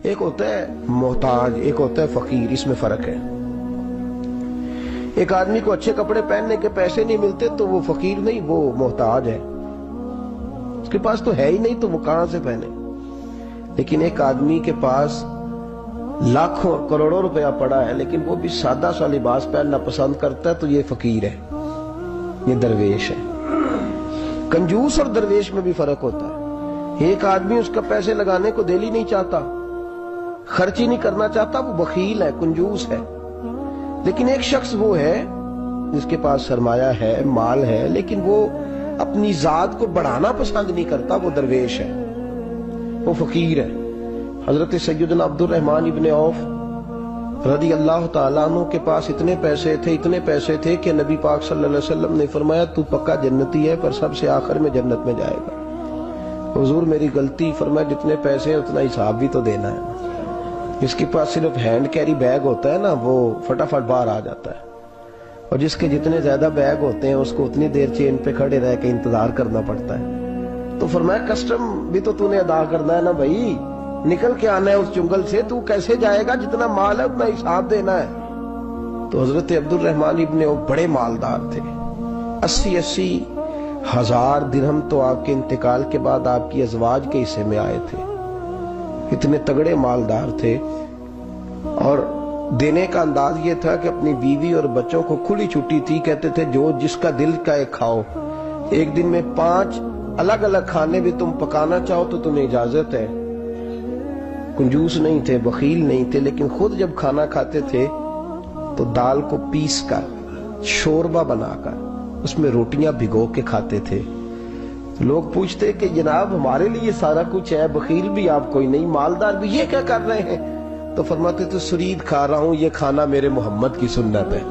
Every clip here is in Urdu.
ایک ہوتا ہے محتاج، ایک ہوتا ہے فقیر، اس میں فرق ہے۔ ایک آدمی کو اچھے کپڑے پہننے کے پیسے نہیں ملتے تو وہ فقیر نہیں، وہ محتاج ہے، اس کے پاس تو ہے ہی نہیں تو وہ کہاں سے پہنے۔ لیکن ایک آدمی کے پاس لاکھوں کروڑوں روپیہ پڑا ہے لیکن وہ بھی سادہ سا لباس پہننا پسند کرتا ہے تو یہ فقیر ہے، یہ درویش ہے۔ کنجوس اور درویش میں بھی فرق ہوتا ہے۔ ایک آدمی اس کا پیسے لگانے کو دل ہی نہیں چاہتا، خرچ ہی نہیں کرنا چاہتا، وہ بخیل ہے، کنجوس ہے۔ لیکن ایک شخص وہ ہے جس کے پاس سرمایہ ہے، مال ہے، لیکن وہ اپنی ذات کو بڑھانا پسند نہیں کرتا، وہ درویش ہے، وہ فقیر ہے۔ حضرت سیدنا عبد الرحمن ابن عوف رضی اللہ تعالیٰ عنہ کے پاس اتنے پیسے تھے کہ نبی پاک صلی اللہ علیہ وسلم نے فرمایا تو پکا جنتی ہے پر سب سے آخر میں جنت میں جائے گا۔ حضور میری غلطی، فرمایا جتنے پیسے ہیں اتنا حساب بھی تو دینا ہے۔ جس کے پاس صرف ہینڈ کیری بیگ ہوتا ہے نا وہ فٹافٹ باہر آ جاتا ہے، اور جس کے جتنے زیادہ بیگ ہوتے ہیں اس کو اتنی دیر چین پہ کھڑے رہ کے انتظار کرنا پڑتا ہے۔ تو فرمایا کسٹم بھی تو نے ادا کرنا ہے نا بھائی، نکل کے آنا ہے اس جنگل سے، تو کیسے جائے گا؟ جتنا مال ہے اتنا حساب دینا ہے۔ تو حضرت عبد الرحمن ابن عوف بڑے مالدار تھے، 80 ہزار درہم تو آپ کے انتقال کے بعد آپ کی ازواج کے حصے میں آئے تھے، اتنے تگڑے مالدار تھے۔ اور دینے کا انداز یہ تھا کہ اپنی بیوی اور بچوں کو کھلی چھٹی تھی، کہتے تھے جو جس کا دل کا ایک کھاؤ، ایک دن میں 5 الگ الگ کھانے بھی تم پکانا چاہو تو تمہیں اجازت ہے۔ کنجوس نہیں تھے، بخیل نہیں تھے، لیکن خود جب کھانا کھاتے تھے تو دال کو پیس کر شوربہ بنا کر اس میں روٹیاں بھگو کے کھاتے تھے۔ لوگ پوچھتے کہ جناب ہمارے لیے سارا کچھ ہے، بخیل بھی آپ کوئی نہیں، مالدار بھی، یہ کیا کر رہے ہیں؟ تو فرماتے تھے سرید کھا رہا ہوں، یہ کھانا میرے محمد کی سنت ہے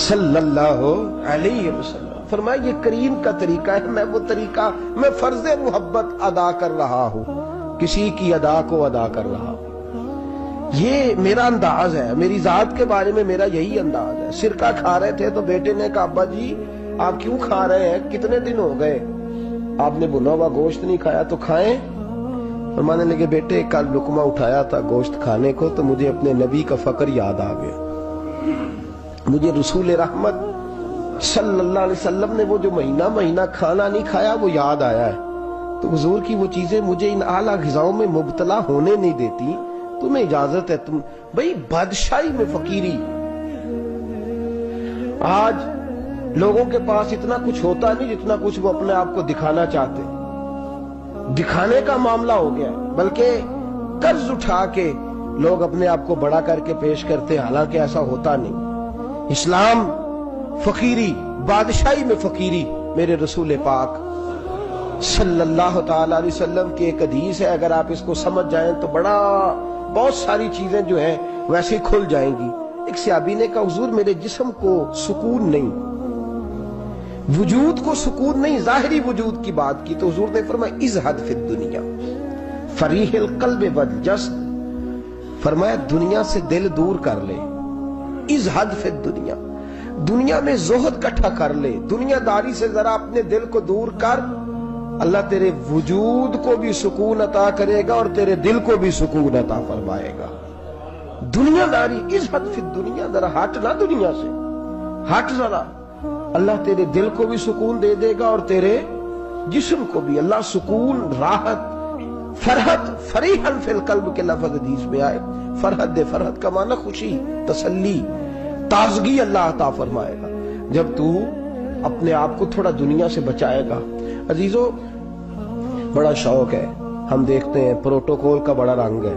صلی اللہ علیہ وسلم۔ فرمایا یہ کریم کا طریقہ ہے، میں وہ طریقہ، میں فرض محبت ادا کر رہا ہوں، کسی کی ادا کو ادا کر رہا ہوں، یہ میرا انداز ہے، میری ذات کے بارے میں میرا یہی انداز ہے۔ سرکہ کھا رہے تھے تو بیٹے نے کہا ابا جی آپ کیوں کھا رہے ہیں، کتنے دن ہو گئے آپ نے بھنا ہوا گوشت نہیں کھایا تو کھائیں۔ فرمانے لگے بیٹے کل لقمہ اٹھایا تھا گوشت کھانے کو تو مجھے اپنے نبی کا فقر یاد آ گیا، مجھے رسول رحمت صلی اللہ علیہ وسلم نے وہ جو مہینہ کھانا نہیں کھایا وہ یاد آیا ہے۔ تو حضور کی وہ چیزیں مجھے ان اعلیٰ غذاؤں میں مبتلا ہونے نہیں دیتی، تمہیں اجازت ہے۔ تم بھئی بادشاہی میں فقیری، آج لوگوں کے پاس اتنا کچھ ہوتا نہیں جتنا کچھ وہ اپنے آپ کو دکھانا چاہتے، دکھانے کا معاملہ ہو گیا، بلکہ قرض اٹھا کے لوگ اپنے آپ کو بڑا کر کے پیش کرتے، حالانکہ ایسا ہوتا نہیں۔ اسلام فقیری، بادشاہی میں فقیری، میرے رسول پاک صلی اللہ تعالی علیہ وسلم کی ایک حدیث ہے، اگر آپ اس کو سمجھ جائیں تو بہت ساری چیزیں جو ہیں ویسے کھل جائیں گی۔ ایک صحابی نے کہا حضور میرے جسم کو سکون نہیں، وجود کو سکون نہیں، ظاہری وجود کی بات کی، تو حضور نے فرمایا ازہد فی الدنیا فریح القلب والجسد، فرمایا دنیا سے دل دور کر لے، ازہد فی الدنیا، دنیا میں زہد کٹھا کر لے، دنیا داری سے ذرا اپنے دل کو دور کر، اللہ تیرے وجود کو بھی سکون عطا کرے گا اور تیرے دل کو بھی سکون عطا فرمائے گا۔ دنیا داری، ازہد فی الدنیا، ذرا ہٹ نہ دنیا سے، ہٹ ذرا، اللہ تیرے دل کو بھی سکون دے دے گا اور تیرے جسم کو بھی۔ اللہ سکون، راحت، فرحت، فریحاً فی القلب کے لفظ حدیث میں آئے، فرحت کا معنی خوشی، تسلی، تازگی اللہ عطا فرمائے گا جب تو اپنے آپ کو تھوڑا دنیا سے بچائے گا۔ عزیزو بڑا شوق ہے، ہم دیکھتے ہیں پروٹوکول کا بڑا رنگ ہے،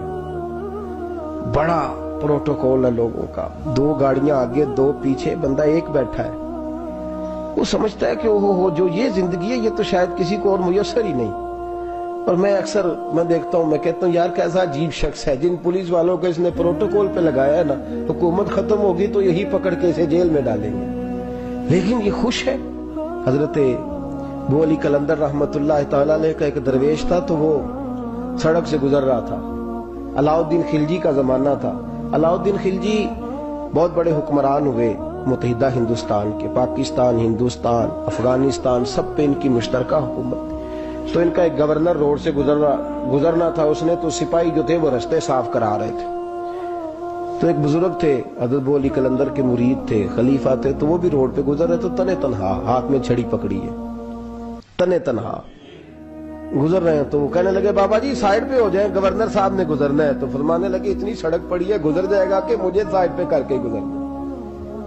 بڑا پروٹوکول ہے لوگوں کا، 2 گاڑیاں آگے 2 پیچھے، بندہ ایک بیٹھا ہے، وہ سمجھتا ہے کہ جو یہ زندگی ہے یہ تو شاید کسی کو اور میسر ہی نہیں۔ اور میں اکثر دیکھتا ہوں، میں کہتا ہوں یار کیسا عجیب شخص ہے، جن پولیس والوں کو اس نے پروٹوکول پہ لگایا ہے نا، حکومت ختم ہوگی تو یہی پکڑ کے اسے جیل میں ڈالیں گے، لیکن یہ خوش ہے۔ حضرت ابو علی قلندر رحمت اللہ تعالی علیہ کا ایک درویش تھا، تو وہ سڑک سے گزر رہا تھا، علاؤ الدین خلجی کا زمانہ تھا۔ علاؤ الدین خلجی بہت بڑے حکمران ہوئے متحدہ ہندوستان کے، پاکستان، ہندوستان، افغانستان، سب پہ ان کی مشترکہ حکومت۔ تو ان کا ایک گورنر روڈ سے گزرنا تھا، اس نے تو سپاہی جو تھے وہ رستے صاف کرا رہے تھے، تو ایک بزرگ تھے حضرت ابو علی قلندر کے مرید تھے، خلیفہ تھے، تو وہ بھی روڈ پہ گزر رہے، تو تنے تنہا ہاتھ میں چھڑی پکڑی ہے، تنے تنہا گزر رہے ہیں۔ تو وہ کہنے لگے بابا جی سائیڈ پہ ہو جائیں، گورنر صاحب نے گزرنا ہے۔ تو فرمانے لگے اتنی سڑک پڑی ہے، گزر جائے گا کہ مجھے سائیڈ پہ کر کے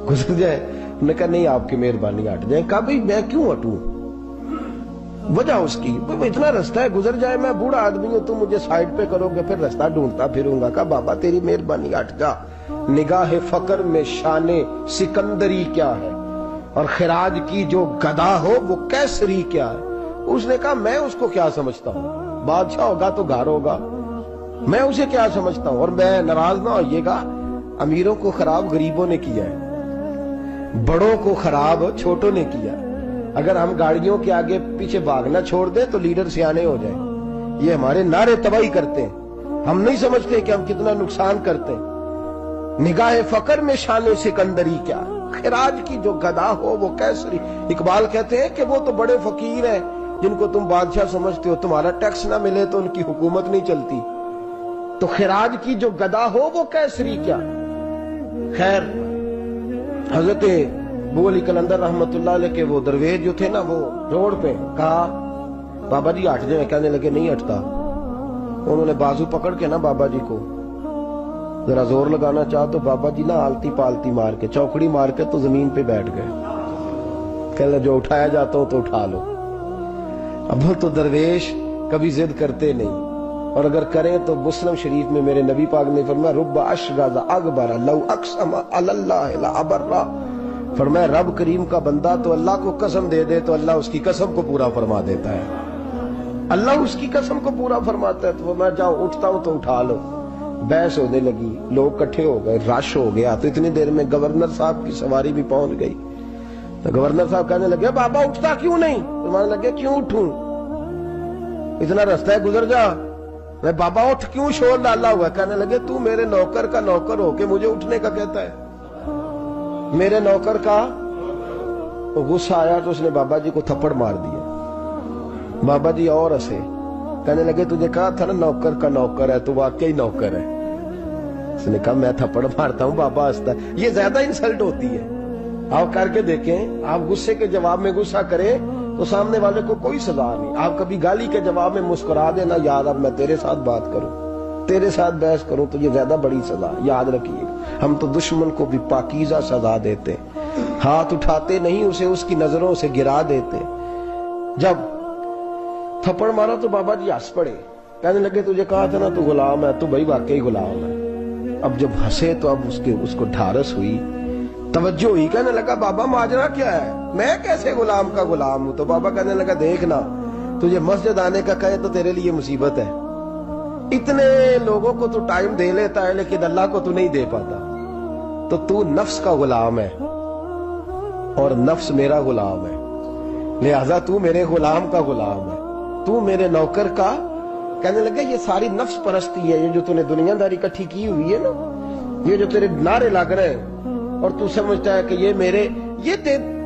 گزر جائے؟ انہوں نے کہا نہیں آپ کی مہربانی ہٹ جائیں۔ کہا بھئی میں کیوں ہٹوں؟ وجہ اس کی اتنا رستہ ہے، گزر جائے، میں بوڑھا آدمی ہوں، تم مجھے سائیڈ پہ کرو گے، پھر رستہ ڈھونڈتا پھروں گا۔ کہا بابا تیری مہربانی ہٹ جا، نگاہ فقر میں شان سکندری کیا ہے، اور خراج کی جو گدا ہو وہ کیسری کیا ہے۔ اس نے کہا میں اس کو کیا سمجھتا ہوں، بادشاہ ہوگا تو گھر ہوگا، میں اسے کیا سمجھتا ہوں، اور میں ناراض نہ ہوئیے گا، امیروں کو خراب غریبوں نے کیا ہے، بڑوں کو خراب چھوٹوں نے کیا ہے۔ اگر ہم گاڑیوں کے آگے پیچھے بھاگنا چھوڑ دیں تو لیڈر سیانے ہو جائیں، یہ ہمارے نعرے تباہی کرتے ہیں، ہم نہیں سمجھتے کہ ہم کتنا نقصان کرتے ہیں۔ نگاہ فقر میں شان سکندری کیا ہے، خراج کی جو گدا ہو وہ کیسری۔ اقبال کہتے ہیں کہ وہ تو بڑے فقیر ہیں جن کو تم بادشاہ سمجھتے ہو، تمہارا ٹیکس نہ ملے تو ان کی حکومت نہیں چلتی، تو خراج کی جو گدا ہو وہ کیسری کیا۔ خیر حضرت ابو علی قلندر رحمت اللہ علیہ کے وہ درویش جو تھے نا، وہ روڈ پہ کہا بابا جی ہٹ جائیں، کہنے لگے نہیں ہٹتا۔ انہوں نے بازو پکڑ کے نا بابا جی کو ذرا زور لگانا چاہا تو بابا جی نا آلتی پالتی مار کے چوکڑی مار کے تو زمین پہ بیٹھ گئے، کہنے جو اٹھایا جاتا ہوں تو اٹھا لو۔ اب وہ تو درویش کبھی ضد کرتے نہیں، اور اگر کریں تو مسلم شریف میں میرے نبی پاک نے فرمایا رب اشغاز اکبر لو اقسم علی اللہ لابرہ، فرمایا رب کریم کا بندہ تو اللہ کو قسم دے دے تو اللہ اس کی قسم کو پورا فرما دیتا ہے، اللہ اس کی قسم کو پورا فرماتا ہے۔ تو میں جاؤں اٹھتا ہوں تو اٹھا لو۔ بحث ہونے لگی، لوگ کٹھے ہو گئے، رش ہو گیا، تو اتنی دیر میں گورنر صاحب کی سواری بھی پہنچ گئی۔ تو گورنر صاحب کہنے لگے بابا اٹھتا کیوں نہیں؟ فرمانے لگے کیوں اٹھوں، اتنا رستہ ہے گزر جا۔ میں بابا اٹھ کیوں شور ڈالا ہوا؟ کہنے لگے تو میرے نوکر کا نوکر ہو کے مجھے اٹھنے کا کہتا ہے، میرے نوکر کا۔ تو غصہ آیا تو اس نے بابا جی کو تھپڑ مار دیا۔ بابا جی اور ہنسے، کہنے لگے تجھے کہا تھا نا نوکر کا نوکر ہے، تو واقعی نوکر ہے۔ اس نے کہا میں تھپڑ مارتا ہوں، بابا ہنستا ہے۔ یہ زیادہ انسلٹ ہوتی ہے، آپ کر کے دیکھیں، آپ غصے کے جواب میں غصہ کریں تو سامنے والے کو کوئی سزا نہیں۔ آپ کبھی گالی کے جواب میں مسکرا دینا، یاد اب میں تیرے ساتھ بات کروں، تیرے ساتھ بحث کروں تو یہ زیادہ بڑی سزا، یاد رکھیے۔ ہم تو دشمن کو بھی پاکیزہ سزا دیتے، ہاتھ اٹھاتے نہیں، اسے اس کی نظروں سے گرا دیتے۔ جب تھپڑ مارا تو بابا جی ہنس پڑے، کہنے لگے تجھے کہا تھا نا تو غلام ہے، تو بھائی واقعی غلام ہے۔ اب جب ہنسے تو اب اس کو ڈھارس ہوئی، توجہ ہوئی، کہنے لگا بابا ماجرا کیا ہے، میں کیسے غلام کا غلام ہوں؟ تو بابا کہنے لگا دیکھنا، تجھے مسجد آنے کا کہے تو تیرے لیے مصیبت ہے، اتنے لوگوں کو تو ٹائم دے لیتا ہے لیکن اللہ کو تو نہیں دے پاتا، تو نفس کا غلام ہے اور نفس میرا غلام ہے، لہذا تو میرے غلام کا غلام ہے، تو میرے نوکر کا۔ کہنے لگا یہ ساری نفس پرستی ہے، یہ جو تو نے دنیا داری اکٹھی کی ہوئی ہے نا، یہ جو تیرے نعرے لگ رہے ہیں اور تو سمجھتا ہے کہ یہ میرے،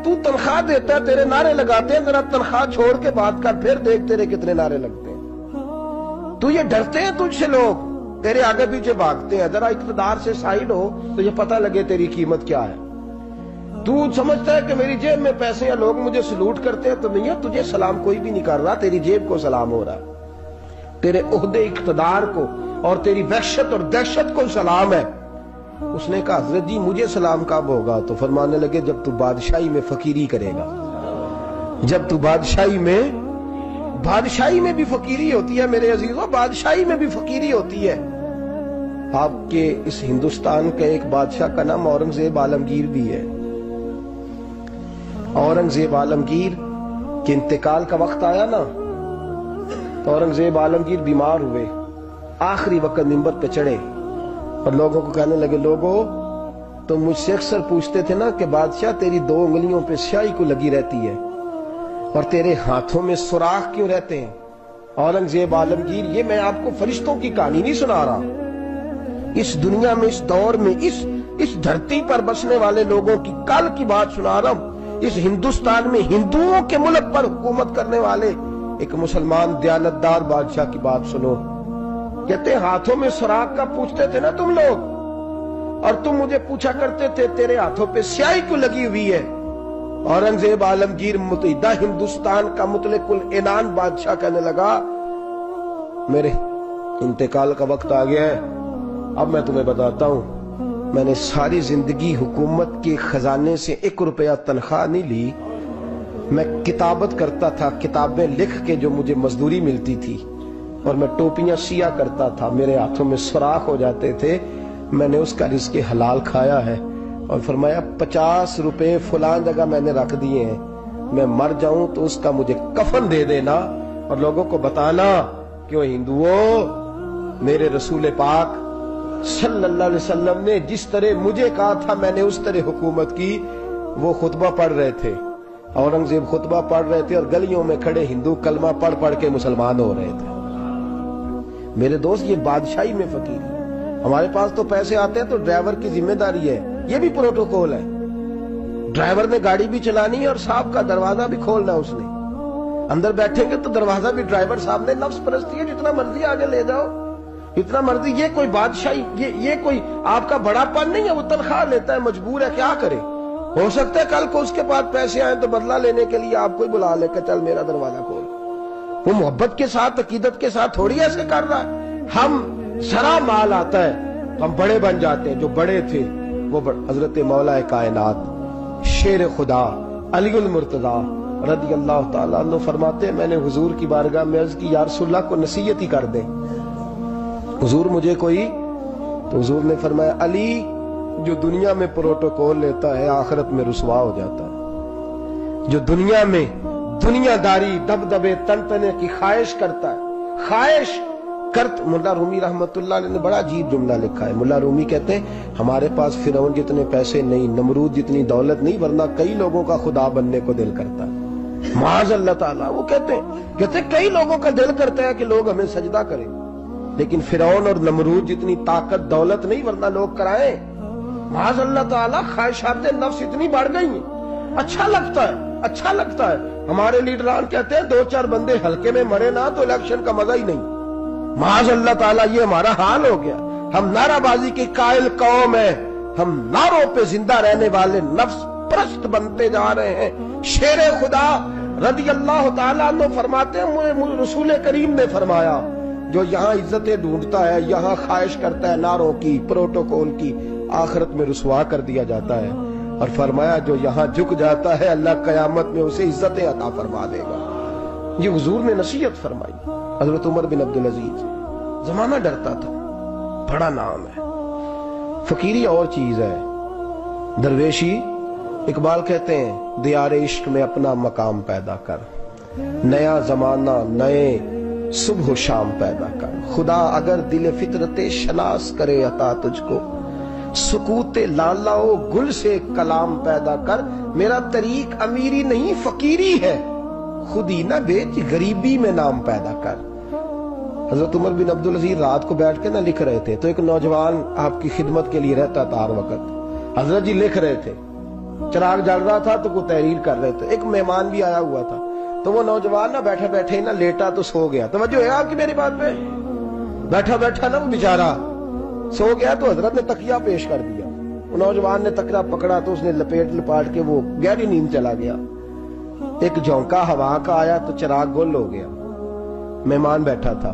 تو تنخواہ دیتا ہے، تیرے نعرے لگاتے ہیں، ذرا تنخواہ چھوڑ کے بات کر، پھر دیکھ تیرے کتنے نعرے لگتے ہیں۔ تو یہ ڈرتے ہیں تجھ سے، لوگ تیرے آگے پیچھے بھاگتے ہیں، ذرا اقتدار سے سائیڈ ہو تو یہ پتہ لگے تیری قیمت کیا ہے۔ تو سمجھتا ہے کہ میری جیب میں پیسے ہیں، لوگ مجھے سلوٹ کرتے ہیں، تو نہیں ہے، تجھے سلام کوئی بھی نہیں کر رہا، تیری جیب کو سلام ہو رہا، تیرے عہدے اقتدار کو اور تیری وحشت اور دہشت کو سلام ہے۔ اس نے کہا حضرت جی مجھے سلام کب ہوگا؟ تو فرمانے لگے جب تو بادشاہی میں فقیری کرے گا، جب تو بادشاہی میں بھی فقیری ہوتی ہے میرے عزیزوں، بادشاہی میں بھی فقیری ہوتی ہے۔ آپ کے اس ہندوستان کے ایک بادشاہ کا نام اورنگزیب عالمگیر بھی ہے۔ اورنگزیب عالمگیر کے انتقال کا وقت آیا نا، تو اورنگزیب عالمگیر بیمار ہوئے، آخری وقت منبر پہ چڑھے اور لوگوں کو کہنے لگے لوگوں تو مجھ سے اکثر پوچھتے تھے نا کہ بادشاہ تیری 2 انگلیوں پہ سیاہی کو لگی رہتی ہے اور تیرے ہاتھوں میں سوراخ کیوں رہتے ہیں؟ اورنگزیب عالمگیر یہ میں آپ کو فرشتوں کی کہانی نہیں سنا رہا، اس دنیا میں، اس دور میں، اس دھرتی پر بسنے والے لوگوں کی کل کی بات سنا رہا ہوں۔ اس ہندوستان میں ہندوؤں کے ملک پر حکومت کرنے والے ایک مسلمان دیانتدار بادشاہ کی بات سنو. کہتے ہاتھوں میں سراغ کا پوچھتے تھے نا تم لوگ, اور تم مجھے پوچھا کرتے تھے تیرے ہاتھوں پہ سیاہی کیوں لگی ہوئی ہے. اورنگزیب عالمگیر متحدہ ہندوستان کا مطلق العنان بادشاہ کہنے لگا میرے انتقال کا وقت آ گیا ہے. اب میں تمہیں بتاتا ہوں, میں نے ساری زندگی حکومت کے خزانے سے 1 روپیہ تنخواہ نہیں لی. میں کتابت کرتا تھا, کتابیں لکھ کے جو مجھے مزدوری ملتی تھی, اور میں ٹوپیاں سیا کرتا تھا, میرے ہاتھوں میں سوراخ ہو جاتے تھے. میں نے اس کا رزق حلال کھایا ہے. اور فرمایا 50 روپے فلاں جگہ میں نے رکھ دیے ہیں, میں مر جاؤں تو اس کا مجھے کفن دے دینا, اور لوگوں کو بتانا کہ وہ ہندوؤں میرے رسول پاک صلی اللہ علیہ وسلم نے جس طرح مجھے کہا تھا میں نے اس طرح حکومت کی. وہ خطبہ پڑھ رہے تھے, اورنگزیب خطبہ پڑھ رہے تھے, اور گلیوں میں کھڑے ہندو کلمہ پڑھ پڑھ کے مسلمان ہو رہے تھے. میرے دوست یہ بادشاہی میں فقیری. ہمارے پاس تو پیسے آتے ہیں تو ڈرائیور کی ذمہ داری ہے, یہ بھی پروٹوکول ہے. ڈرائیور نے گاڑی بھی چلانی ہے اور صاحب کا دروازہ بھی کھولنا. اس نے اندر بیٹھیں گے تو دروازہ بھی ڈرائیور صاحب نے. نفس پرستی ہے, جتنا مرضی آگے لے جاؤ, اتنا مرضی. یہ کوئی بادشاہی, یہ کوئی آپ کا بڑا پن نہیں ہے. وہ تنخواہ لیتا ہے, مجبور ہے, کیا کرے. ہو سکتا ہے کل کو اس کے پاس پیسے آئیں تو بدلہ لینے کے لیے آپ کو ہی بلا لے کہ چل میرا دروازہ کھول. وہ محبت کے ساتھ, عقیدت کے ساتھ تھوڑی ایسے کر رہا ہے. ہم ذرا مال آتا ہے تو ہم بڑے بن جاتے ہیں. جو بڑے تھے وہ حضرت مولا کائنات شیر خدا علی المرتضیٰ رضی اللہ تعالیٰ عنہ فرماتے ہیں میں نے حضور کی بارگاہ میں عرض کی یا رسول اللہ کو نصیحت ہی کر دیں حضور مجھے کوئی. تو حضور نے فرمایا علی جو دنیا میں پروٹوکول لیتا ہے آخرت میں رسوا ہو جاتا ہے. جو دنیا میں دنیا داری دبدبے تنتنے کی خواہش کرتا ہے, خواہش ملا رومی رحمت اللہ علیہ نے بڑا عجیب جملہ لکھا ہے. ملا رومی کہتے ہیں ہمارے پاس فرعون جتنے پیسے نہیں, نمرود جتنی دولت نہیں, ورنہ کئی لوگوں کا خدا بننے کو دل کرتا ہے. معاذ اللہ تعالیٰ. وہ کہتے ہیں کئی لوگوں کا دل کرتا ہے کہ لوگ ہمیں سجدہ کریں, لیکن فرعون اور نمرود جتنی طاقت دولت نہیں, ورنہ لوگ کرائیں. معاذ اللہ تعالیٰ. خواہشات نفس اتنی بڑھ گئی ہیں. اچھا لگتا ہے, اچھا لگتا ہے. ہمارے لیڈران کہتے ہیں 2-4 بندے ہلکے میں مرے نہ تو الیکشن کا مزہ ہی نہیں. معاذ اللہ تعالیٰ یہ ہمارا حال ہو گیا. ہم نعرہ بازی کی قائل قوم ہیں, ہم نعروں پہ زندہ رہنے والے نفس پرست بنتے جا رہے ہیں. شیر خدا رضی اللہ تعالیٰ عنہ فرماتے ہیں رسول کریم نے فرمایا جو یہاں عزتیں ڈھونڈتا ہے, یہاں خواہش کرتا ہے نعروں کی, پروٹوکول کی, آخرت میں رسوا کر دیا جاتا ہے. اور فرمایا جو یہاں جھک جاتا ہے اللہ قیامت میں اسے عزتیں عطا فرما دے گا. یہ حضور نے نصیحت فرمائی. حضرت عمر بن عبدالعزیز. زمانہ ڈرتا تھا, بڑا نام ہے. فقیری اور چیز ہے, درویشی. اقبال کہتے ہیں دیار عشق میں اپنا مقام پیدا کر, نیا زمانہ نئے صبح و شام پیدا کر. خدا اگر دل فطرت شناس کرے عطا تجھ کو, سکوت لالا و گل سے کلام پیدا کر. میرا طریق امیری نہیں فقیری ہے, خود ہی نہ بیچ غریبی میں نام پیدا کر. حضرت عمر بن عبدالعزیز رات کو بیٹھ کے نہ لکھ رہے تھے, تو ایک نوجوان آپ کی خدمت کے لیے رہتا تھا ہر وقت. حضرت جی لکھ رہے تھے, چراغ جل رہا تھا تو کوئی تحریر کر رہے تھے. ایک مہمان بھی آیا ہوا تھا, تو وہ نوجوان نہ بیٹھے بیٹھے نہ لیٹا تو سو گیا. توجہ ہے آپ کی میری بات پہ؟ بیٹھا بیٹھا نہ وہ بیچارہ سو گیا, تو حضرت نے تکیہ پیش کر دیا. وہ نوجوان نے تکیہ پکڑا تو اس نے لپاٹ کے وہ گہری نیند چلا گیا. ایک جھونکا ہوا کا آیا تو چراغ گل ہو گیا. مہمان بیٹھا تھا,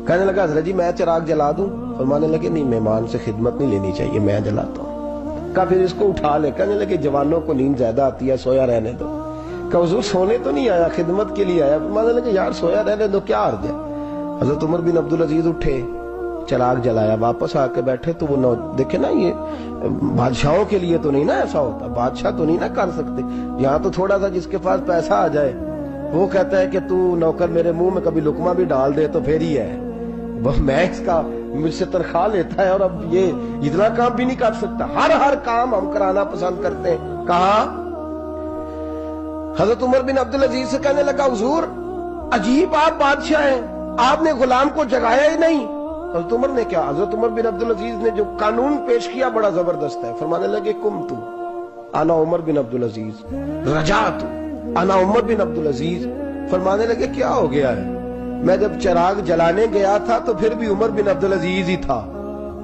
کہنے لگا حضرت جی میں چراغ جلا دوں؟ فرمانے لگے نہیں, مہمان سے خدمت نہیں لینی چاہیے, میں جلاتا ہوں. کہا پھر اس کو اٹھا لے. کہنے لگے جوانوں کو نیند زیادہ آتی ہے, سویا رہنے دو. کہا حضور سونے تو نہیں آیا, خدمت کے لیے آیا. فرمانے لگے یار سویا رہنے دو, کیا عرض ہے. حضرت عمر بن عبدالعزیز اٹھے, چراغ جلایا, واپس آ کے بیٹھے تو وہ دیکھے نا یہ بادشاہوں کے لیے تو نہیں نا ایسا ہوتا, بادشاہ تو نہیں نا کر سکتے. یہاں تو تھوڑا سا جس کے پاس پیسہ آ جائے وہ کہتا ہے کہ تو نوکر میرے منہ میں کبھی لقمہ بھی ڈال دے تو پھر ہی ہے, میں اس کا مجھ سے تنخواہ لیتا ہے اور اب یہ اتنا کام بھی نہیں کر سکتا. ہر کام ہم کرانا پسند کرتے ہیں. کہا حضرت عمر بن عبدالعزیز سے کہنے لگا حضور عجیب آپ بادشاہ ہیں, آپ نے غلام کو جگایا ہی نہیں. حضرت عمر نے کیا, حضرت عمر بن عبدالعزیز نے جو قانون پیش کیا بڑا زبردست ہے. فرمانے لگے کم تو انا عمر بن عبدالعزیز رجعت, انا عمر بن عبد العزیز. فرمانے لگے کیا ہو گیا ہے؟ میں جب چراغ جلانے گیا تھا تو پھر بھی عمر بن عبد العزیز ہی تھا,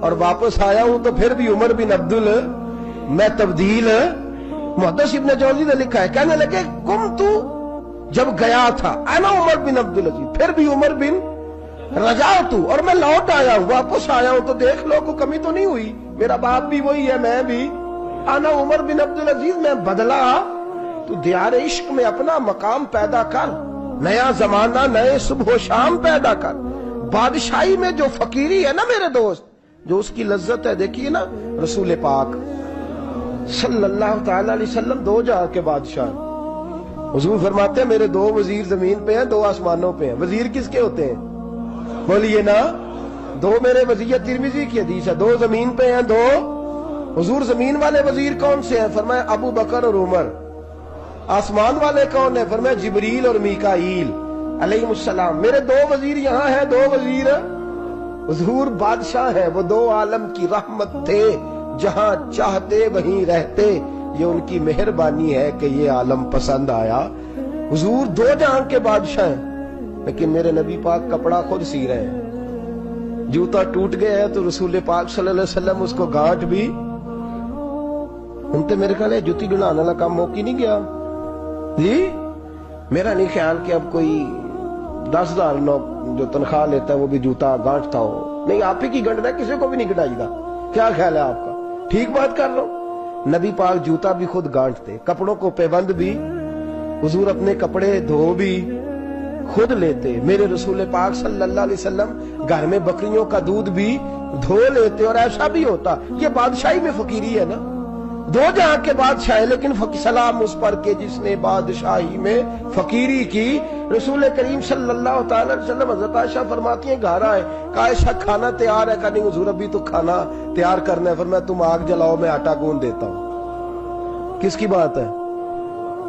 اور واپس آیا ہوں تو پھر بھی عمر بن میں تبدیل. محدث ابن جوزی نے لکھا ہے, کہنے لگے کم تو جب گیا تھا انا عمر بن عبد العزیز, پھر بھی عمر بن رجعت, اور میں لوٹ آیا ہوں, واپس آیا ہوں تو دیکھ لو کوئی کمی تو نہیں ہوئی, میرا باپ بھی وہی ہے, میں بھی انا عمر بن عبد العزیز. میں بدلا تو دیار عشق میں اپنا مقام پیدا کر, نیا زمانہ نئے صبح و شام پیدا کر. بادشاہی میں جو فقیری ہے نا میرے دوست, جو اس کی لذت ہے, دیکھیے نا رسول پاک صلی اللہ تعالی علیہ وسلم دو جہاں کے بادشاہ ہیں. حضور فرماتے ہیں میرے دو وزیر زمین پہ ہیں, دو آسمانوں پہ ہیں. وزیر کس کے ہوتے ہیں؟ بولیے نا, دو میرے وزیر, ترمذی کی حدیث ہے, دو زمین پہ ہیں, دو. حضور زمین والے وزیر کون سے ہیں؟ فرمایا ابو بکر اور عمر. آسمان والے کون ہیں؟ فرمایا جبریل اور میکائیل علیہ السلام. میرے دو وزیر یہاں ہیں, دو وزیر. حضور بادشاہ ہیں, وہ دو عالم کی رحمت تھے, جہاں چاہتے وہیں رہتے, یہ ان کی مہربانی ہے کہ یہ عالم پسند آیا. حضور دو جہاں کے بادشاہ ہیں, لیکن میرے نبی پاک کپڑا خود سی رہے ہیں. جوتا ٹوٹ گیا ہے تو رسول پاک صلی اللہ علیہ وسلم اس کو گانٹ بھی, ان تے میرے خیال ہے جوتی گنانے والا کام موقع نہیں گیا جی. میرا نہیں خیال کہ اب کوئی 10,000 جو تنخواہ لیتا ہے وہ بھی جوتا گانٹتا ہو. نہیں, آپ ہی کی گنٹنا ہے, کسی کو بھی نہیں گٹائی گا. کیا خیال ہے آپ کا؟ ٹھیک بات کر رہا ہوں. نبی پاک جوتا بھی خود گانٹتے, کپڑوں کو پیبند بھی, حضور اپنے کپڑے دھو بھی خود لیتے. میرے رسول پاک صلی اللہ علیہ وسلم گھر میں بکریوں کا دودھ بھی دھو لیتے, اور ایسا بھی ہوتا. یہ بادشاہی میں فقیری ہے نا, دو جہاں کے بادشاہ ہے, لیکن سلام اس پر کہ جس نے بادشاہی میں فقیری کی. رسول کریم صلی اللہ تعالی علیہ وسلم, حضرت عائشہ فرماتی ہیں گھر آئے, کہا عائشہ کھانا تیار ہے؟ کہا نہیں حضور ابھی تو کھانا تیار کرنا ہے. فرمایا تم آگ جلاؤ, میں آٹا گوندھ دیتا ہوں. کس کی بات ہے؟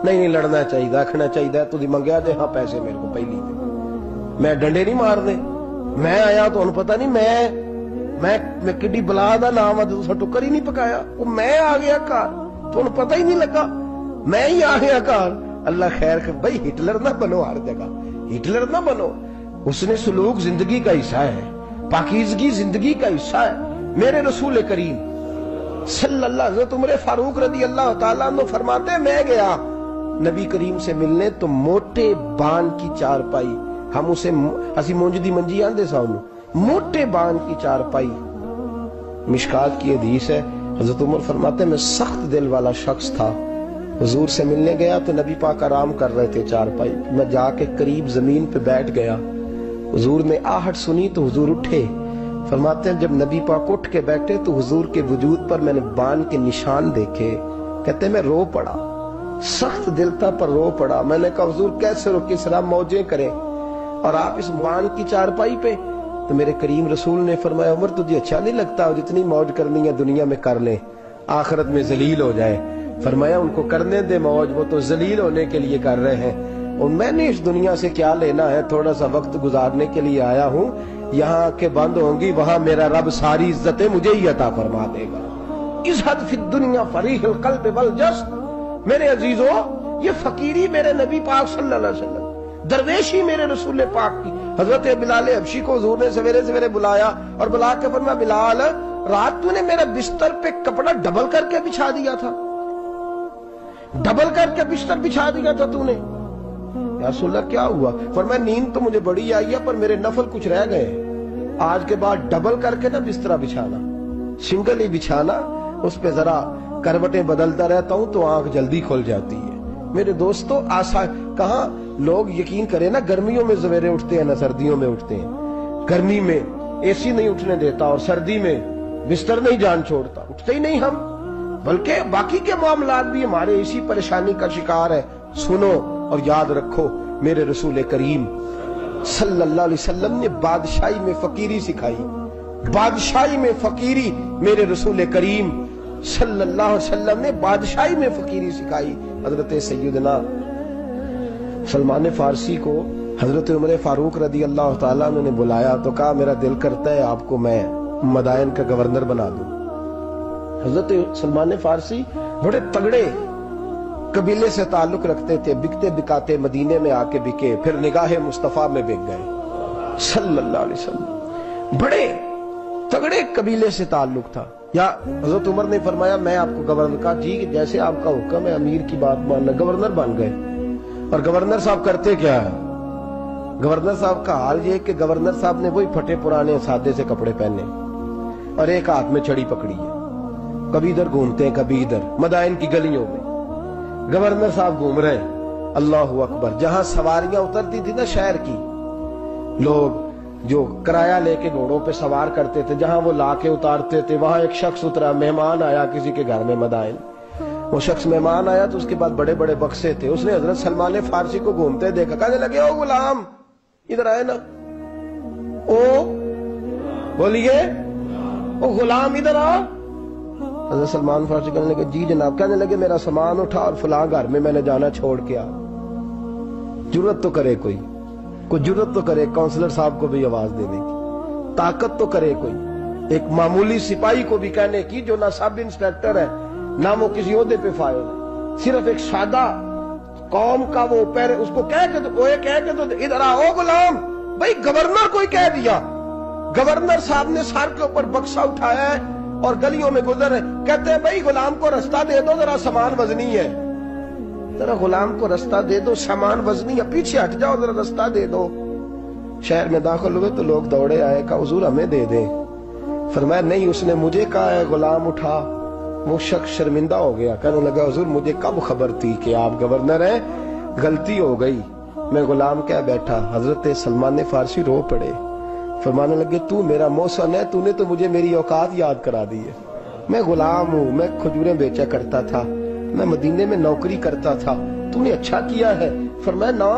نہیں لڑنا چاہیے, رکھنا چاہیے. تو منگیا دے ہاں پیسے میرے کو پہلی دے, میں ڈنڈے نہیں مار دے. میں آیا تو انہوں پتہ نہیں میں کڈی بلا دا نام ہے, دوسرا ٹکر ہی نہیں پکایا. وہ میں آ گیا کار تو انہوں پتہ ہی نہیں لگا, میں ہی آ گیا کار. اللہ خیر کر بھائی, ہٹلر نہ بنو, ہر جگہ ہٹلر نہ بنو. اس نے سلوک زندگی کا حصہ ہے, پاکیزگی زندگی کا حصہ ہے. میرے رسول کریم صلی اللہ علیہ وسلم, عمر فاروق رضی اللہ تعالیٰ عنہ فرماتے ہیں میں گیا نبی کریم سے ملنے تو موٹے بان کی چارپائی, ہم اسے اسی مونج دی منجی آندے سا, موٹے بان کی چارپائی. مشکات کی حدیث ہے, حضرت عمر فرماتے ہیں میں سخت دل والا شخص تھا, حضور سے ملنے گیا تو نبی پاک آرام کر رہے تھے چارپائی, میں جا کے قریب زمین پہ بیٹھ گیا. حضور نے آہٹ سنی تو حضور اٹھے. فرماتے ہیں جب نبی پاک اٹھ کے بیٹھے تو حضور کے وجود پر میں نے بان کے نشان دیکھے. کہتے ہیں میں رو پڑا, سخت دل تھا پر رو پڑا. میں نے کہا حضور کیسے رو, کس طرح موجیں کریں, اور آپ اس بان کی چارپائی پہ. تو میرے کریم رسول نے فرمایا عمر تجھے اچھا نہیں لگتا, جتنی موج کرنی ہے دنیا میں کر لیں, آخرت میں ذلیل ہو جائے. فرمایا ان کو کرنے دے موج, وہ تو ذلیل ہونے کے لیے کر رہے ہیں, اور میں نے اس دنیا سے کیا لینا ہے, تھوڑا سا وقت گزارنے کے لیے آیا ہوں. یہاں کے بند ہوں گی, وہاں میرا رب ساری عزتیں مجھے ہی عطا فرما دے گا. ازہد فی الدنیا فریح القلب والجسد. میرے عزیزو, یہ فقیری میرے نبی پاک صلی اللہ علیہ وسلم, درویشی میرے رسول پاک کی. حضرت بلال حبشی کو حضور نے سویرے سویرے بلایا اور بلا کے فرمایا بلال رات تو نے میرے بستر پہ کپڑا ڈبل کر کے بچھا دیا تھا, ڈبل کر کے بستر بچھا دیا تھا تو نے. یا رسول اللہ کیا ہوا؟ فرمایا نیند تو مجھے بڑی آئی ہے پر میرے نفل کچھ رہ گئے, آج کے بعد ڈبل کر کے نہ بستر بچھانا, سنگل ہی بچھانا, اس پہ ذرا کروٹیں بدلتا رہتا ہوں تو آنکھ جلدی کھل جاتی ہے. میرے دوستو کہاں لوگ یقین کریں نا, گرمیوں میں سویرے اٹھتے ہیں نہ سردیوں میں اٹھتے ہیں. گرمی میں اے سی نہیں اٹھنے دیتا اور سردی میں بستر نہیں جان چھوڑتا, اٹھتے ہی نہیں ہم, بلکہ باقی کے معاملات بھی ہمارے اسی پریشانی کا شکار ہے. سنو اور یاد رکھو, میرے رسول کریم صلی اللہ علیہ وسلم نے بادشاہی میں فقیری سکھائی, بادشاہی میں فقیری. میرے رسول کریم صلی اللہ علیہ وسلم نے بادشاہی میں فقیری سکھائی. حضرت سیدنا سلمان فارسی کو حضرت عمر فاروق رضی اللہ تعالیٰ عنہ نے بلایا تو کہا میرا دل کرتا ہے آپ کو میں مدائن کا گورنر بنا دوں. حضرت سلمان فارسی بڑے تگڑے قبیلے سے تعلق رکھتے تھے، بکتے بکاتے مدینے میں آ کے بکے، پھر نگاہ مصطفیٰ میں بک گئے صلی اللہ علیہ وسلم۔ بڑے تگڑے قبیلے سے تعلق تھا۔ یا حضرت عمر نے فرمایا میں آپ کو گورنر کا، جی جیسے آپ کا حکم ہے امیر کی بات ماننا، گورنر بن گئے۔ اور گورنر صاحب کرتے کیا ہے؟ گورنر صاحب کا حال یہ کہ گورنر صاحب نے وہی پھٹے پرانے سادے سے کپڑے پہنے اور ایک ہاتھ میں چھڑی پکڑی ہے، کبھی ادھر گھومتے ہیں کبھی ادھر، مدائن کی گلیوں میں گورنر صاحب گھوم رہے ہیں۔ اللہ اکبر۔ جہاں سواریاں اترتی تھی نا شہر کی، لوگ جو کرایہ لے کے گھوڑوں پہ سوار کرتے تھے، جہاں وہ لا کے اتارتے تھے، وہاں ایک شخص اترا، مہمان آیا کسی کے گھر میں مدائن، وہ شخص مہمان آیا تو اس کے بعد بڑے بڑے بکسے تھے، اس نے حضرت سلمان فارسی کو گھومتے دیکھا، کہنے لگے او غلام ادھر آئے نا، او بولیے او غلام ادھر آ۔ حضرت سلمان فارسی کہنے لگے جی جناب، کہنے لگے میرا سامان اٹھا اور فلاں گھر میں نے جانا چھوڑ کے آ۔ جرت تو کرے کوئی جرت تو کرے کونسلر صاحب کو بھی آواز دینے کی، طاقت تو کرے کوئی، ایک معمولی سپاہی کو بھی کہنے کی جو نہ سب انسپیکٹر ہے نہ وہ کسی عہدے پہ فائل ہے، صرف ایک سادہ قوم کا وہ پیر، اس کو کہہ کے تو ادھر آؤ غلام، بھائی گورنر کوئی کہہ دیا، گورنر صاحب نے سر کے اوپر بکسا اٹھایا ہے اور گلیوں میں گزر رہے، کہتے ہیں بھائی غلام کو رستہ دے دو، ذرا سامان وزنی ہے، ذرا غلام کو رستہ دے دو، سامان وزنی ہے، پیچھے ہٹ جاؤ ذرا رستہ دے دو۔ شہر میں داخل ہوئے تو لوگ دوڑے آئے، کہا حضور ہمیں دے دیں۔ فرمایا نہیں، اس نے مجھے کہا ہے غلام اٹھا۔ وہ شخص شرمندہ ہو گیا، کہنے لگا حضور مجھے کب خبر تھی کہ آپ گورنر ہیں، غلطی ہو گئی، میں غلام کہہ بیٹھا۔ حضرت سلمان فارسی رو پڑے، فرمانے لگے تو میرا محسن ہے، تو نے تو مجھے میری اوقات یاد کرا دی ہے، میں غلام ہوں، میں کھجوریں بیچا کرتا تھا، میں مدینے میں نوکری کرتا تھا، تو نے اچھا کیا ہے۔ فرمایا نا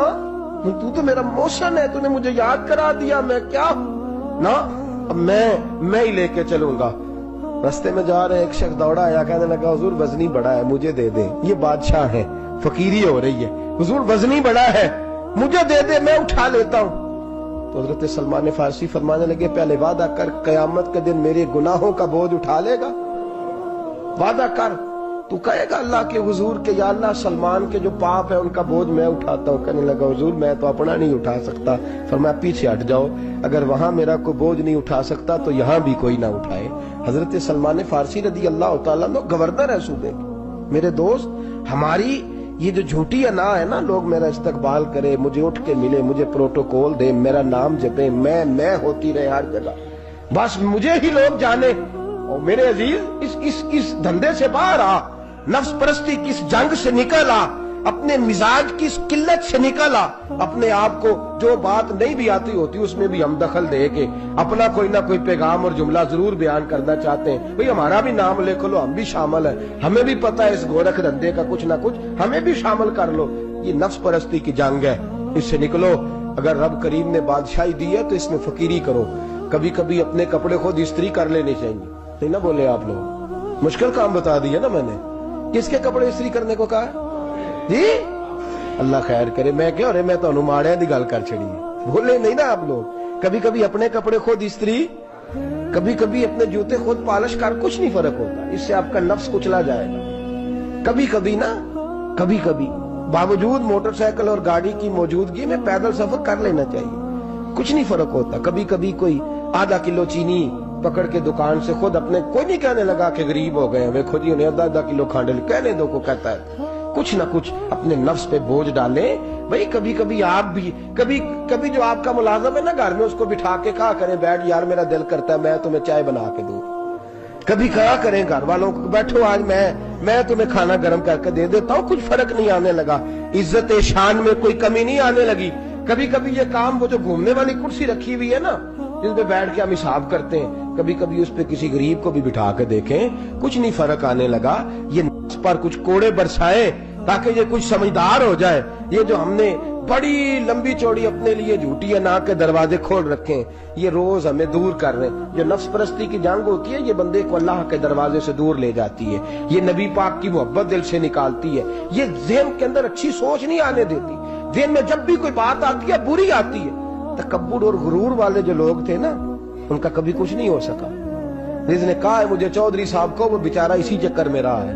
تو میرا محسن ہے، تو نے مجھے یاد کرا دیا، میں کیا نا اب میں ہی لے کے چلوں گا۔ رستے میں جا رہے ایک شخص دوڑا آیا، کہنے لگا حضور وزنی بڑا ہے مجھے دے دیں، یہ بادشاہ ہے، فقیری ہو رہی ہے، حضور وزنی بڑا ہے مجھے دے دے میں اٹھا لیتا ہوں۔ تو حضرت سلمان فارسی فرمانے لگے پہلے وعدہ کر قیامت کے دن میرے گناہوں کا بوجھ اٹھا لے گا، وعدہ کر، تو کہے گا اللہ کے حضور کے یا اللہ سلمان کے جو پاپ ہے ان کا بوجھ میں اٹھاتا ہوں۔ کہنے لگا حضور میں تو اپنا نہیں اٹھا سکتا۔ فرمایا پیچھے ہٹ جاؤ، اگر وہاں میرا کوئی بوجھ نہیں اٹھا سکتا تو یہاں بھی کوئی نہ اٹھائے۔ حضرت سلمان فارسی رضی اللہ تعالیٰ عنہ گورنر ہے صوبے کے۔ میرے دوست ہماری یہ جو جھوٹی انا ہے نا، لوگ میرا استقبال کرے، مجھے اٹھ کے ملے، مجھے پروٹوکول دے، میرا نام جپے، میں ہوتی رہے ہر جگہ، بس مجھے ہی لوگ جانے۔ اور میرے عزیز اس دھندے سے باہر آ، نفس پرستی کی اس جنگ سے نکل آ، اپنے مزاج کی اس قلت سے نکل آ، اپنے آپ کو جو بات نہیں بھی آتی ہوتی اس میں بھی ہم دخل دے کے اپنا کوئی نہ کوئی پیغام اور جملہ ضرور بیان کرنا چاہتے ہیں۔ بھئی ہمارا بھی نام لکھ لو، ہم بھی شامل ہیں، ہمیں بھی پتہ ہے اس گورکھ دھندے کا کچھ نہ کچھ، ہمیں بھی شامل کر لو۔ یہ نفس پرستی کی جنگ ہے، اس سے نکلو۔ اگر رب کریم نے بادشاہی دی ہے تو اس میں فقیری کرو، کبھی کبھی اپنے کپڑے خود استری کر لینے چاہیے، نہیں نہ بولے آپ لوگ، مشکل کام بتا دیا نا میں نے، کس کے کپڑے استری کرنے کو کہا جی؟ اللہ خیر کرے، میں کیا رہے میں تو ماڑے دی گل کر چھڑی، بولے نہیں نا آپ لوگ۔ کبھی کبھی اپنے کپڑے خود استری، کبھی کبھی اپنے جوتے خود پالش کر، کچھ نہیں فرق ہوتا، اس سے آپ کا نفس کچلا جائے گا۔ کبھی کبھی نا، کبھی کبھی باوجود موٹر سائیکل اور گاڑی کی موجودگی میں پیدل سفر کر لینا چاہیے، کچھ نہیں فرق ہوتا۔ کبھی کبھی کوئی آدھا کلو چینی پکڑ کے دکان سے خود اپنے، کوئی نہیں کہنے لگا کہ غریب ہو گئے، ویکھو جی انہیں آدھا کلو کھانڈے، کہنے دو کو کہتا ہے، کچھ نہ کچھ اپنے نفس پہ بوجھ ڈالیں۔ بھئی کبھی کبھی آپ بھی، کبھی جو آپ کا ملازم ہے نا گھر میں، اس کو بٹھا کے کہا کریں بیٹھ یار میرا دل کرتا ہے میں تمہیں چائے بنا کے دوں، کبھی کہا کریں گھر والوں کو بیٹھو آج میں تمہیں کھانا گرم کر کے دے دیتا ہوں، کچھ فرق نہیں آنے لگا، عزت شان میں کوئی کمی نہیں آنے لگی۔ کبھی کبھی یہ کام، وہ جو گھومنے والی کرسی رکھی ہوئی ہے نا جس پہ بیٹھ کے ہم حساب کرتے ہیں، کبھی کبھی اس پہ کسی غریب کو بھی بٹھا کے دیکھیں، کچھ نہیں فرق آنے لگا۔ یہ نفس پر کچھ کوڑے برسائے تاکہ یہ کچھ سمجھدار ہو جائے۔ یہ جو ہم نے بڑی لمبی چوڑی اپنے لیے جھوٹی انا کے دروازے کھول رکھے ہیں، یہ روز ہمیں دور کر رہے ہیں۔ جو نفس پرستی کی جنگ ہوتی ہے یہ بندے کو اللہ کے دروازے سے دور لے جاتی ہے، یہ نبی پاک کی محبت دل سے نکالتی ہے، یہ ذہن کے اندر اچھی سوچ نہیں آنے دیتی۔ ذہن میں جب بھی کوئی بات آتی ہے بری آتی ہے۔ تکبر اور غرور والے جو لوگ تھے نا ان کا کبھی کچھ نہیں ہو سکا۔ جس نے کہا ہے مجھے چودھری صاحب کو، وہ بیچارہ اسی چکر میں رہا ہے،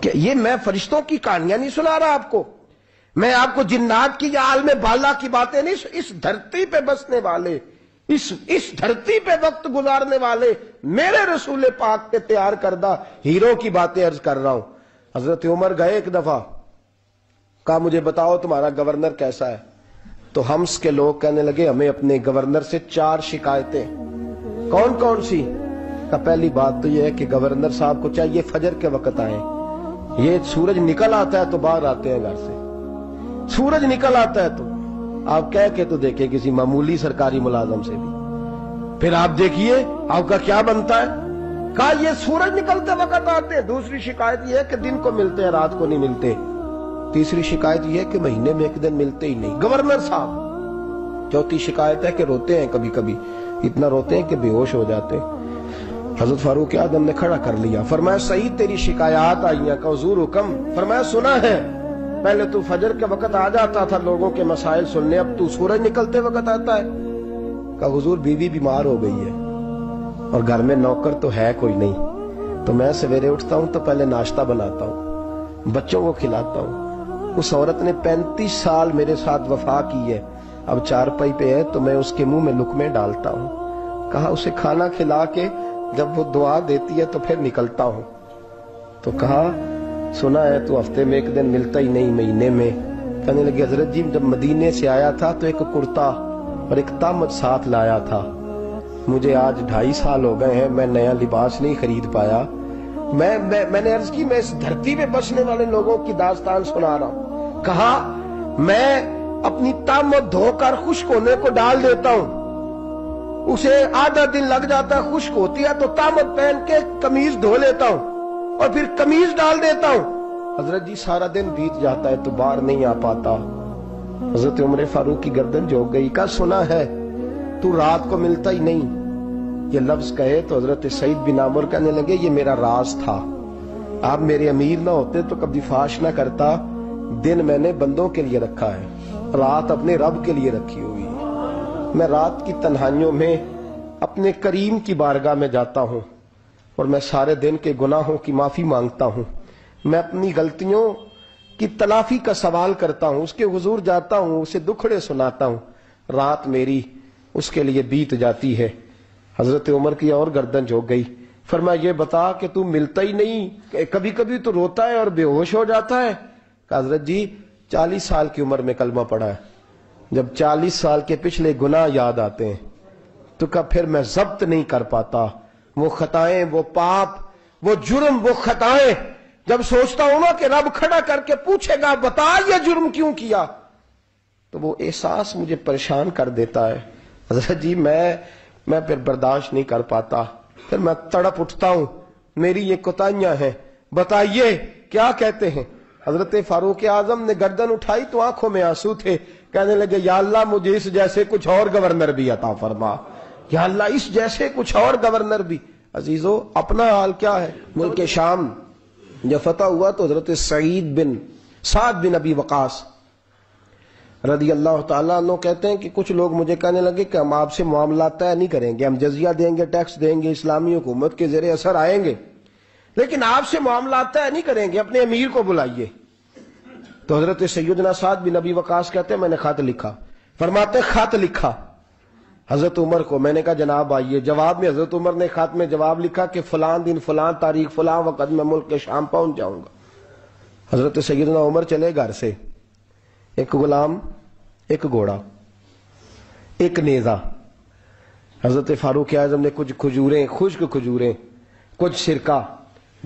کہ یہ میں فرشتوں کی کہانیاں نہیں سنا رہا آپ کو، میں آپ کو جنات کی یا عالم بالا کی باتیں نہیں، اس دھرتی پہ بسنے والے، اس دھرتی پہ وقت گزارنے والے میرے رسول پاک کے تیار کردہ ہیرو کی باتیں عرض کر رہا ہوں۔ حضرت عمر گئے ایک دفعہ، کہا مجھے بتاؤ تمہارا گورنر کیسا ہے؟ تو ہمس کے لوگ کہنے لگے ہمیں اپنے گورنر سے 4 شکایتیں۔ کون کون سی؟ کہ پہلی بات تو یہ ہے کہ گورنر صاحب کو چاہیے فجر کے وقت آئیں، یہ سورج نکل آتا ہے تو باہر آتے ہیں گھر سے، سورج نکل آتا ہے تو آپ کہہ کے تو دیکھیں کسی معمولی سرکاری ملازم سے بھی، پھر آپ دیکھیے آپ کا کیا بنتا ہے۔ کہا یہ سورج نکلتے وقت آتے ہیں۔ دوسری شکایت یہ ہے کہ دن کو ملتے ہیں رات کو نہیں ملتے۔ تیسری شکایت یہ ہے کہ مہینے میں ایک دن ملتے ہی نہیں گورنر صاحب۔ چوتھی شکایت ہے کہ روتے ہیں، کبھی کبھی اتنا روتے ہیں کہ بے ہوش ہو جاتے ہیں۔ حضرت فاروق اعظم نے کھڑا کر لیا، فرمایا صحیح تیری شکایات آئی ہیں۔ کہ حضور حکم؟ فرمایا سنا ہے، پہلے تو فجر کے وقت آ جاتا تھا لوگوں کے مسائل سننے، اب تو سورج نکلتے وقت آتا ہے۔ کہ حضور بیوی بیمار ہو گئی ہے اور گھر میں نوکر تو ہے کوئی نہیں، تو میں سویرے اٹھتا ہوں تو پہلے ناشتہ بناتا ہوں، بچوں کو کھلاتا ہوں۔ اس عورت نے 35 سال میرے ساتھ وفا کی ہے، اب چارپائی پہ ہے تو میں اس کے منہ میں لقمے ڈالتا ہوں۔ کہا اسے کھانا کھلا کے جب وہ دعا دیتی ہے تو پھر نکلتا ہوں۔ تو کہا سنا ہے تو ہفتے میں ایک دن ملتا ہی نہیں، مہینے میں۔ کہنے لگے حضرت جی جب مدینے سے آیا تھا تو ایک کرتا اور ایک تامت ساتھ لایا تھا، مجھے آج 2.5 سال ہو گئے ہیں، میں نیا لباس نہیں خرید پایا۔ میں نے عرض کی میں اس دھرتی پہ بسنے والے لوگوں کی داستان سنا رہا ہوں۔ کہا میں اپنی تامت دھو کر خشک ہونے کو ڈال دیتا ہوں، اسے آدھا دن لگ جاتا ہے، خشک ہوتی ہے تو تامت پہن کے قمیض دھو لیتا ہوں اور پھر قمیض ڈال دیتا ہوں۔ حضرت جی سارا دن بیت جاتا ہے تو باہر نہیں آ پاتا۔ حضرت عمر فاروق کی گردن جھک گئی۔ کا سنا ہے تو رات کو ملتا ہی نہیں، یہ لفظ کہے تو حضرت سعید بن عامر کہنے لگے یہ میرا راز تھا، آپ میرے امیر نہ ہوتے تو کبھی فاش نہ کرتا، دن میں نے بندوں کے لیے رکھا ہے، رات اپنے رب کے لیے رکھی ہوئی ہے۔ میں رات کی تنہائیوں میں اپنے کریم کی بارگاہ میں جاتا ہوں اور میں سارے دن کے گناہوں کی معافی مانگتا ہوں، میں اپنی غلطیوں کی تلافی کا سوال کرتا ہوں، اس کے حضور جاتا ہوں، اسے دکھڑے سناتا ہوں، رات میری اس کے لیے بیت جاتی ہے۔ حضرت عمر کی اور گردن جھک گئی۔ فرمایا یہ بتا کہ تو ملتا ہی نہیں، کبھی کبھی تو روتا ہے اور بے ہوش ہو جاتا ہے؟ کہ حضرت جی 40 سال کی عمر میں کلمہ پڑھا ہے، جب 40 سال کے پچھلے گناہ یاد آتے ہیں تو پھر میں ضبط نہیں کر پاتا، وہ خطائیں، وہ پاپ، وہ جرم، وہ خطائیں جب سوچتا ہوں نا کہ رب کھڑا کر کے پوچھے گا بتا یہ جرم کیوں کیا، تو وہ احساس مجھے پریشان کر دیتا ہے۔ حضرت جی میں پھر برداشت نہیں کر پاتا، پھر میں تڑپ اٹھتا ہوں، میری یہ کوتاہیاں ہیں، بتائیے کیا کہتے ہیں؟ حضرت فاروق اعظم نے گردن اٹھائی تو آنکھوں میں آنسو تھے، کہنے لگے یا اللہ مجھے اس جیسے کچھ اور گورنر بھی عطا فرما، یا اللہ اس جیسے کچھ اور گورنر بھی۔ عزیزو اپنا حال کیا ہے؟ ملک شام جب فتح ہوا تو حضرت سعد بن ابی وقاص رضی اللہ تعالیٰ عنہ کہتے ہیں کہ کچھ لوگ مجھے کہنے لگے کہ ہم آپ سے معاملات طے نہیں کریں گے، ہم جزیہ دیں گے، ٹیکس دیں گے، اسلامی حکومت کے زیر اثر آئیں گے، لیکن آپ سے معاملات طے نہیں کریں گے، اپنے امیر کو بلائیے۔ تو حضرت سیدنا سعد بن ابی وقاص کہتے ہیں میں نے خط لکھا، فرماتے خط لکھا حضرت عمر کو، میں نے کہا جناب آئیے، جواب میں حضرت عمر نے خط میں جواب لکھا کہ فلان دن فلان تاریخ فلان وقت میں ملک کے شام پہنچ جاؤں گا۔ حضرت سیدنا عمر چلے گھر سے، ایک غلام، ایک گھوڑا، ایک نیزہ۔ حضرت فاروق اعظم نے کچھ کھجوریں، خشک کھجوریں، کچھ سرکہ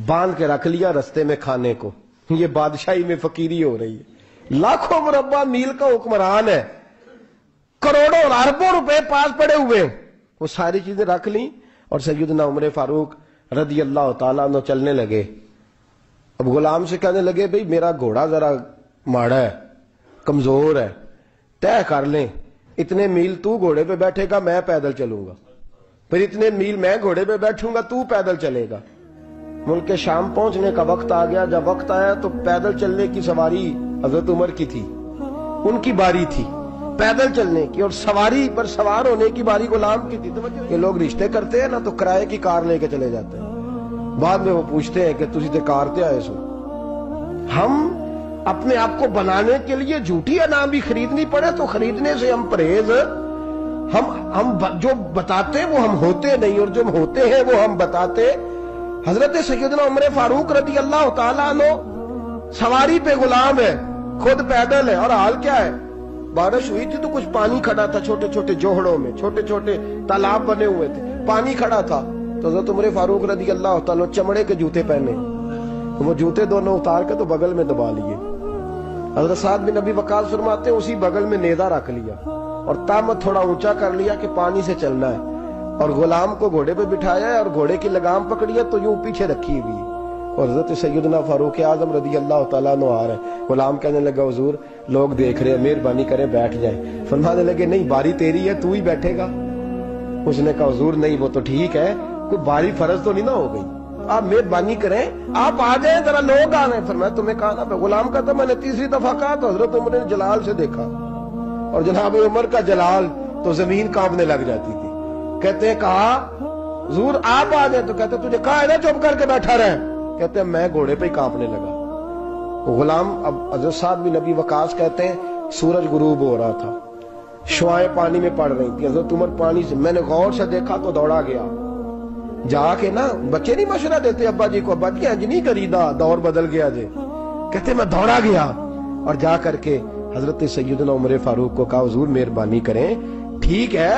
باندھ کے رکھ لیا رستے میں کھانے کو۔ یہ بادشاہی میں فقیری ہو رہی ہے، لاکھوں مربع میل کا حکمران ہے، کروڑوں اور اربوں روپے پاس پڑے ہوئے، وہ ساری چیزیں رکھ لیں اور سیدنا عمر فاروق رضی اللہ تعالیٰ عنہ چلنے لگے۔ اب غلام سے کہنے لگے بھئی میرا گھوڑا ذرا ماڑا ہے، کمزور ہے، طے کر لیں اتنے میل تو گھوڑے پہ بیٹھے گا، میں پیدل چلوں گا، پھر اتنے میل میں گھوڑے پہ بیٹھوں گا، تو پیدل چلے گا۔ ملک شام پہنچنے کا وقت آ گیا، جب وقت آیا تو پیدل چلنے کی سواری حضرت عمر کی تھی، ان کی باری تھی پیدل چلنے کی، اور سواری پر سوار ہونے کی باری غلام کی تھی۔ کہ لوگ رشتے کرتے ہیں نا تو کرائے کی کار لے کے چلے جاتے ہیں، بعد میں وہ پوچھتے ہیں کہ تسی تے کار تے آئے سو، ہم اپنے آپ کو بنانے کے لیے جھوٹی انعام بھی خریدنی پڑے تو خریدنے سے ہم پرہیز. ہم جو بتاتے وہ ہم ہوتے نہیں، اور جو ہم ہوتے ہیں وہ ہم بتاتے. حضرت سیدنا عمر فاروق رضی اللہ تعالیٰ عنہ سواری پہ غلام ہے، خود پیدل ہے، اور حال کیا ہے؟ بارش ہوئی تھی تو کچھ پانی کھڑا تھا چھوٹے چھوٹے جوہڑوں میں، چھوٹے چھوٹے تالاب بنے ہوئے تھے، پانی کھڑا تھا. تو حضرت عمر فاروق رضی اللہ تعالیٰ چمڑے کے جوتے پہنے، تو وہ جوتے دونوں اتار کے تو بغل میں دبا لیے. حضرت سعد بن ابی وقاص فرماتے ہیں اسی بغل میں نیزہ رکھ لیا اور تامت تھوڑا اونچا کر لیا کہ پانی سے چلنا ہے، اور غلام کو گھوڑے پہ بٹھایا ہے اور گھوڑے کی لگام پکڑی ہے تو یوں پیچھے رکھی ہوئی. اور حضرت سیدنا فاروق اعظم رضی اللہ تعالیٰ عنہ آ رہے ہیں. غلام کہنے لگا حضور لوگ دیکھ رہے ہیں، مہربانی کریں بیٹھ جائیں. فرمانے لگے نہیں، باری تیری ہے، تو ہی بیٹھے گا. اس نے کہا حضور نہیں، وہ تو ٹھیک ہے، کوئی باری فرض تو نہیں نہ ہو گئی، آپ مہربانی کریں آپ آ جائیں، ذرا لوگ آ رہے ہیں. فرمایا تمہیں کہا نا. غلام کا تھا میں نے تیسری دفعہ کہا تو حضرت عمر نے جلال سے دیکھا، اور جناب عمر کا جلال تو زمین کانپنے لگ جاتی تھی. کہتے ہیں کہا حضور آپ آ جائیں، تو کہتے تجھے کہا ہے نا چپ کر کے بیٹھا رہے. کہتے ہیں میں گھوڑے پہ ہی کانپنے لگا. غلام اب حضرت سعد بن ابی وقاص کہتے ہیں سورج غروب ہو رہا تھا، شعائیں پانی میں پڑ رہی تھی. حضرت عمر پانی سے، میں نے غور سے دیکھا تو دوڑا گیا. جا کے نا بچے نہیں مشورہ دیتے ابا جی کو، ابا جی انج نہیں کریدا، دور بدل گیا جی. کہتے میں دوڑا گیا اور جا کر کے حضرت سیدنا عمر فاروق کو کہا حضور مہربانی کریں، ٹھیک ہے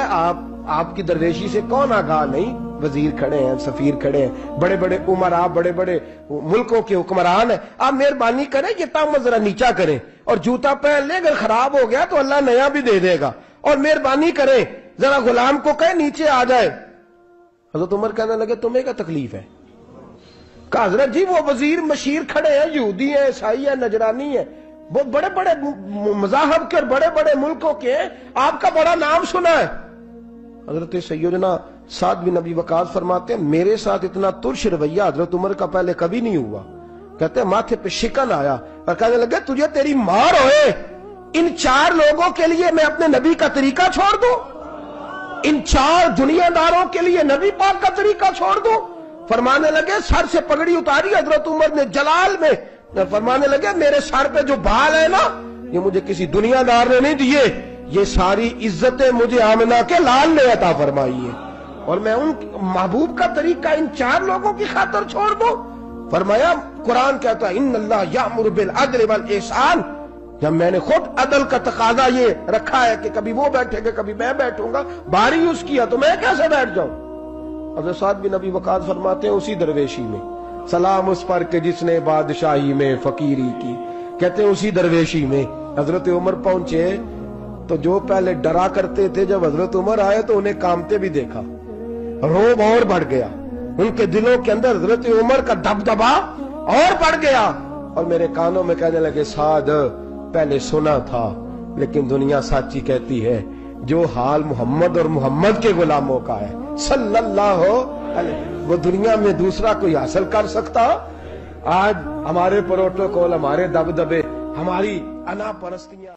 آپ کی درویشی سے کون آگاہ نہیں، وزیر کھڑے ہیں، سفیر کھڑے ہیں، بڑے بڑے عمراء، بڑے بڑے ملکوں کے حکمران ہیں، آپ مہربانی کریں یہ تامت ذرا نیچا کریں، اور جوتا پہن لیں، اگر خراب ہو گیا تو اللہ نیا بھی دے دے گا، اور مہربانی کریں ذرا غلام کو کہیں نیچے آ جائے. حضرت عمر کہنے لگے تمہیں کیا تکلیف ہے؟ کہا حضرت جی وہ وزیر مشیر کھڑے ہیں، یہودی ہیں، عیسائی ہیں، نجرانی ہیں، وہ بڑے بڑے مذاہب کے اور بڑے بڑے ملکوں کے ہیں، آپ کا بڑا نام سنا ہے. حضرت سیدنا سعد بن ابی وقاص فرماتے ہیں میرے ساتھ اتنا ترش رویہ حضرت عمر کا پہلے کبھی نہیں ہوا. کہتے ہیں ماتھے پہ شکن آیا اور کہنے لگے تجھے تیری مار ہوئے، ان 4 لوگوں کے لیے میں اپنے نبی کا طریقہ چھوڑ دوں، ان 4 دنیا داروں کے لیے نبی پاک کا طریقہ چھوڑ دوں. فرمانے لگے سر سے پگڑی اتاری حضرت عمر نے جلال میں، فرمانے لگے میرے سر پہ جو بال ہے نا یہ مجھے کسی دنیا دار نے نہیں دیے، یہ ساری عزتیں مجھے آمنہ کے لال نے عطا فرمائی ہے، اور میں ان محبوب کا طریقہ ان 4 لوگوں کی خاطر چھوڑ دوں. فرمایا قرآن کہتا ہے ان اللہ یأمر بالعدل والاحسان. جب میں نے خود عدل کا تقاضا یہ رکھا ہے کہ کبھی وہ بیٹھے گا کبھی میں بیٹھوں گا، باری اس کیا تو میں کیسے بیٹھ جاؤں. حضرت سعد بن ابی وقاص فرماتے ہیں اسی درویشی میں سلام اس پر کہ جس نے بادشاہی میں فقیری کی. کہتے ہیں اسی درویشی میں حضرت عمر پہنچے تو جو پہلے ڈرا کرتے تھے جب حضرت عمر آئے تو انہیں کامتے بھی دیکھا، روب اور بڑھ گیا، ان کے دلوں کے اندر حضرت عمر کا دبدبا اور بڑھ گیا، اور میرے کانوں میں کہنے لگے سعد پہلے سنا تھا لیکن دنیا سچی کہتی ہے، جو حال محمد اور محمد کے غلاموں کا ہے صلی اللہ علیہ، وہ دنیا میں دوسرا کوئی حاصل کر سکتا. آج ہمارے پروٹوکول، ہمارے دبدبے، ہماری انا پرستیاں،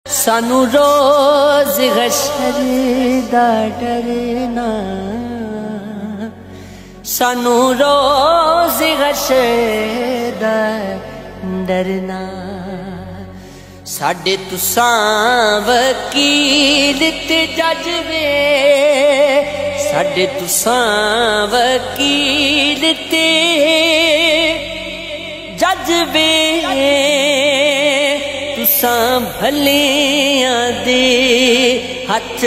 سانو روز حشر دا ڈرنا، سانو روز حشر دا ڈرنا، ساڈے تساں وکیل تے جج وے، ساڈے تساں وکیل تے جج وے، تساں بھلیاں دے ہتھ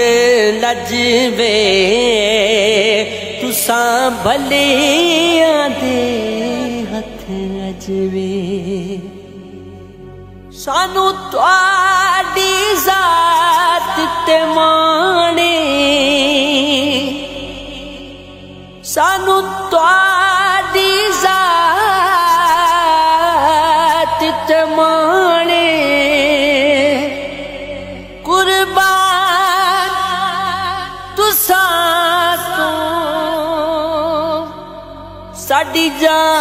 لج وے، تساں بھلیاں دے ہتھ لج وے. سانو تواڈی ذات تے مانے، سانو تواڈی ذات تے مانے، قربان تساں تو ساڈی جان